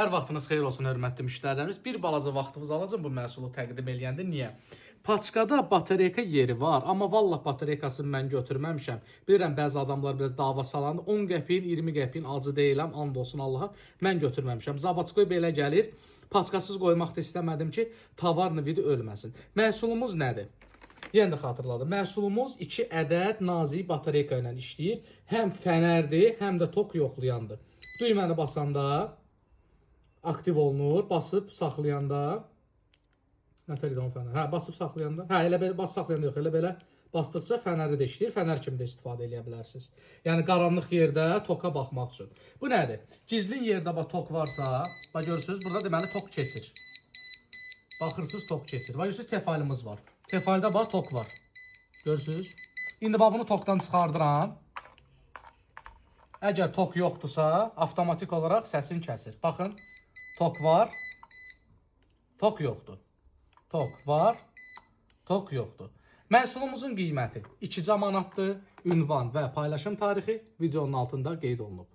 Hər vaxtınız xeyir olsun, hörmətli müştərilərimiz. Bir balaca vaxtınızı alacağım bu məhsulu təqdim eləyəndə. Niyə? Paçkada batareyka yeri var, amma vallah batareykasını mən götürməmişəm. Bilirəm, bəzi adamlar biraz dava salandı. 10 qəpiyin, 20 qəpiyin acı deyiləm, and olsun Allaha. Mən götürməmişəm. Zavodskoy belə gəlir. Paçkasız qoymaq da istəmədim ki, tavarını vidi ölməsin. Məhsulumuz nədir? Yenə də xatırladım. Məhsulumuz 2 ədəd nazik batareyka ilə işləyir. Həm fənərdir, həm də tok yoxlayandır. Düyməni basanda aktiv olunur, basıb saxlayanda. Nətər idi onun fənər? Hə, basıb saxlayanda. Hə, elə belə basıb saxlayanda yox, elə belə basdıqca fənəri də işləyir. Fənər kimi də istifadə edə bilərsiniz. Yəni qaranlıq yerdə toka baxmaq üçün. Bu nədir? Gizlin yerdə tok varsa, bax görürsüz, burada deməli tok keçir. Baxırsınız, tok keçir. Və görürsüz, tefalimiz var. Tefaldə bax tok var. Görürsüz? İndi bax bunu tokdan çıxardıram. Əgər tok yoxdursa, avtomatik olaraq səsini kəsir. Baxın, tok var, tok yoxdur. Tok var, tok yoxdur. Məhsulumuzun qiyməti 2 manatdır. Ünvan və paylaşım tarixi videonun altında qeyd olunub.